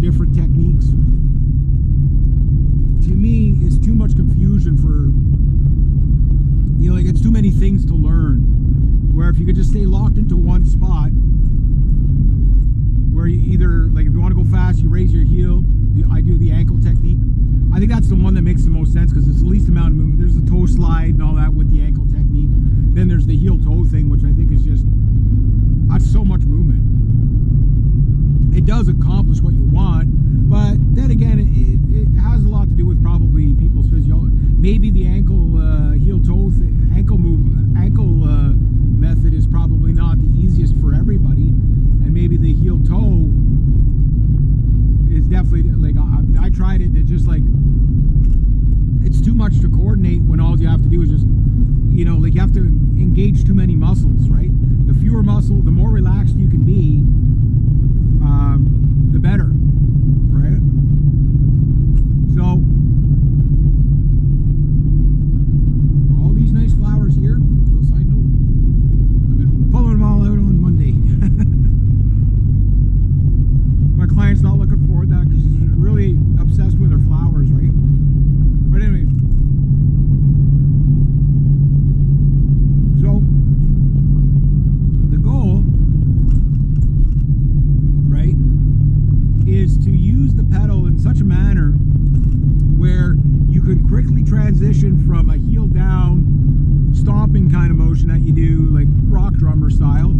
different techniques, to me, is too much confusion for, you know, like it's too many things to learn. Where if you could just stay locked into one spot, where you either, like if you want to go fast, you raise your heel. I do the ankle technique. I think that's the one that makes the most sense because it's the least amount of movement. There's the toe slide and all that with the ankle technique. Then there's the heel toe thing, which I think is just, that's so much movement. It does accomplish what you want, but then again, it has a lot to do with probably people's physiology. Maybe the ankle heel toe ankle method is probably not the easiest for everybody, and maybe the heel toe is definitely, like, I tried it, and it just, like, it's too much to coordinate when all you have to do is just, you know, like, you have to engage too many muscles, right? The fewer muscle, the more relaxed you can be, the better, right? So all these nice flowers here, little side note, I've been pulling them all out on Monday. My client's not looking forward to that because she's really obsessed with her flowers, right? But anyway, so the goal, right, is to use the pedal in such a manner where you can quickly transition from a heel down stomping kind of motion that you do like rock drummer style.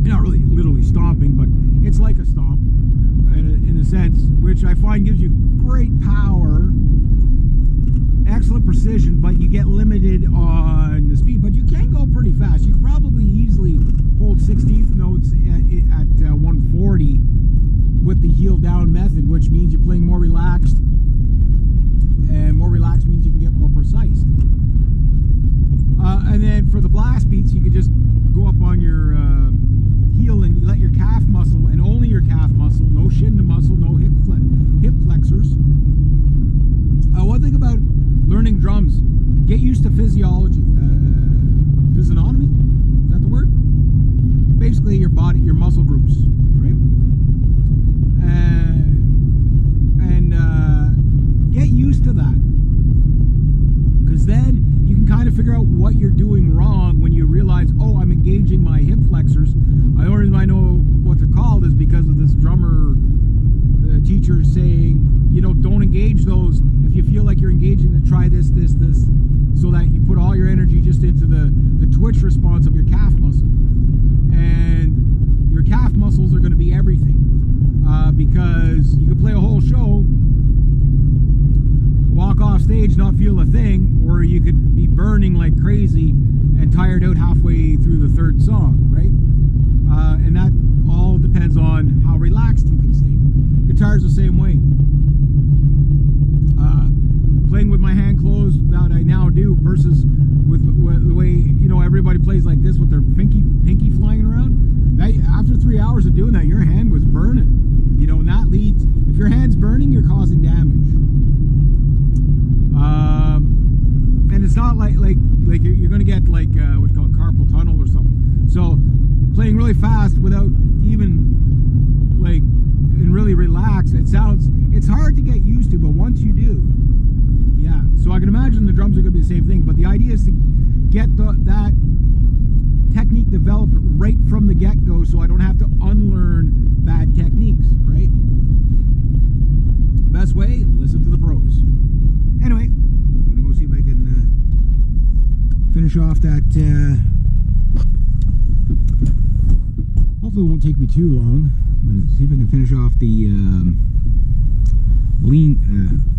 Not really literally stomping, but it's like a stomp in a sense, which I find gives you great power, excellent precision, but you get limited on the speed. But you can go pretty fast. You can probably easily hold 16th notes at 140 with the heel down method, which means you're playing more relaxed, and more relaxed means you can get more precise. And then for the blast beats, you could just go up on your heel and let your calf muscle, and only your calf muscle, no shin to muscle, no hip flexors. One thing about learning drums, get used to physiology. Physiognomy? Is that the word? Basically your body, your muscle groups, right? And get used to that. Because then you can kind of figure out what you're doing wrong when you realize, oh, I'm engaging my hip flexors. The only reason I know what they're called is because of this drummer teacher saying, you know, don't engage those. If you feel like you're engaging, to try this, so that you put all your energy just into the twitch response of your calf muscle. And your calf muscles are going to be everything. Because you can play a whole show, walk off stage, not feel a thing, or you could be burning like crazy and tired out halfway through the third song, right? And that all depends on how relaxed you can stay. Guitar's the same way. Playing with my hand closed that I now do versus with the way, you know, everybody plays like this with their pinky flying around. That, after 3 hours of doing that, your hand was burning. You know, and that leads, if your hand's burning, you're causing damage. And it's not like you're going to get like what's called carpal tunnel or something. So playing really fast without even like, and really relax, it's hard to get used to, but once you do, yeah. So I can imagine the drums are going to be the same thing, but the idea is to get that technique developed right from the get-go, so I don't have to unlearn bad techniques, right? Best way, listen to the pros. Anyway, I'm gonna go see if I can finish off that. Hopefully it won't take me too long. I'm gonna see if I can finish off the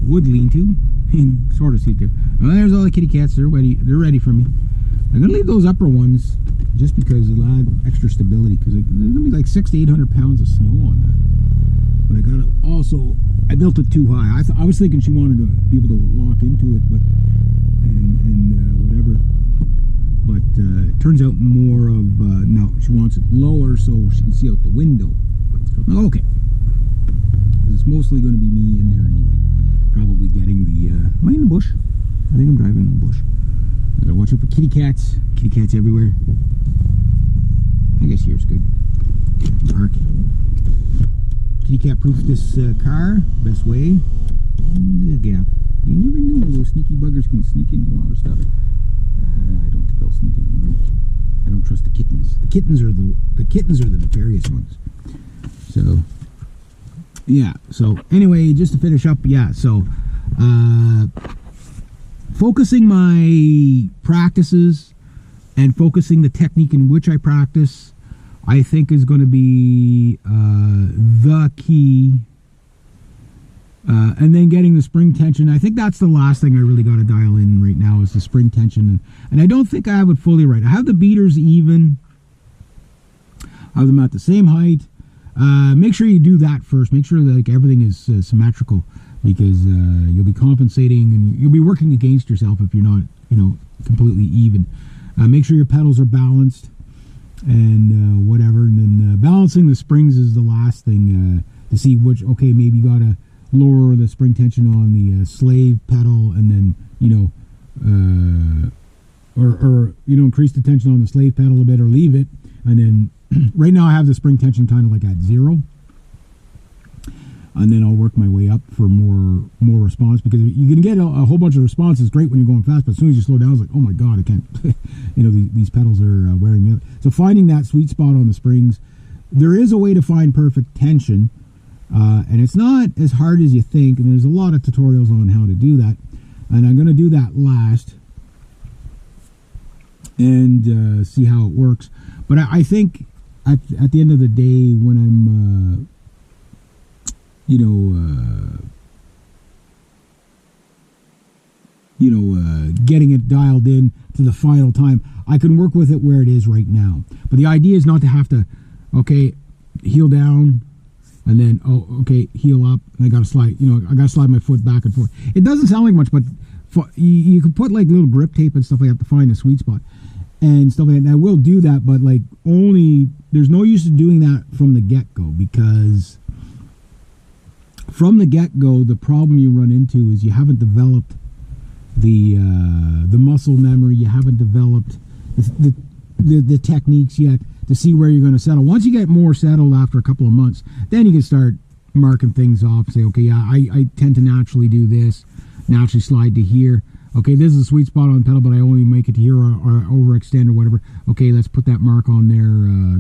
wood lean-to. Sort of seat there. Well, there's all the kitty cats. They're ready. They're ready for me. I'm gonna leave those upper ones just because it'll add extra stability. Because there's gonna be like 600 to 800 pounds of snow on that. But I got it. Also, I built it too high. I was thinking she wanted to be able to walk into it, but and whatever. But it turns out more of no. She wants it lower so she can see out the window. So, okay. It's mostly going to be me in there anyway. Probably getting the. Am I in the bush? I think I'm driving in the bush. I gotta watch out for kitty cats. Kitty cats everywhere. I guess here's good. Dark. kitty cat proof this car best way. The gap. You never know, those sneaky buggers can sneak in a lot of stuff. I don't think they'll sneak in. I don't trust the kittens. The kittens are the nefarious ones. So yeah. So anyway, just to finish up, yeah. So focusing my practices and focusing the technique in which I practice, I think is going to be the key. And then getting the spring tension. I think that's the last thing I really got to dial in right now is the spring tension. And I don't think I have it fully right. I have the beaters even. I have them at the same height. Make sure you do that first. Make sure that like everything is symmetrical, because you'll be compensating and you'll be working against yourself if you're not, completely even. Make sure your pedals are balanced and whatever. And then balancing the springs is the last thing to see which. Okay, maybe you gotta lower the spring tension on the slave pedal, and then or increase the tension on the slave pedal a bit, or leave it. And then right now I have the spring tension kind of like at 0, and then I'll work my way up for more response, because you can get a whole bunch of response. It's great when you're going fast, but as soon as you slow down, it's like, oh my god, I can't. These pedals are wearing me out. So finding that sweet spot on the springs, there is a way to find perfect tension. And it's not as hard as you think, and there's a lot of tutorials on how to do that, and I'm going to do that last and see how it works. But I think at the end of the day, when I'm getting it dialed in to the final time, I can work with it where it is right now. But the idea is not to have to heel down and then heel up, and I gotta slide my foot back and forth. It doesn't sound like much, but you can put like little grip tape and stuff like that to find a sweet spot and stuff like that. And I will do that, but like there's no use in doing that from the get-go, because from the get-go the problem you run into is you haven't developed the muscle memory, you haven't developed the techniques yet to see where you're going to settle. Once you get more settled after a couple of months, then you can start marking things off. Say, okay, yeah, I tend to naturally do this, naturally slide to here. Okay, this is a sweet spot on the pedal, but I only make it to here or overextend or whatever. Okay, let's put that mark on there,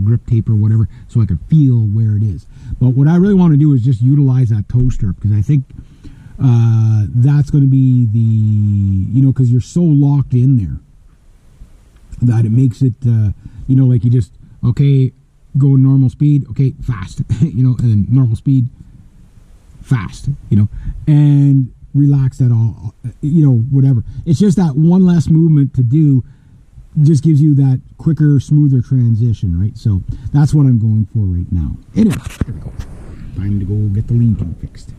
grip tape or whatever, so I can feel where it is. But what I really want to do is just utilize that toe stirrup, because I think that's going to be because you're so locked in there that it makes it, like you just, go normal speed, fast, and then normal speed, fast, and relax that all, whatever. It's just that one less movement to do just gives you that quicker, smoother transition, right? So that's what I'm going for right now. Anyway, here we go. Time to go get the Lincoln fixed.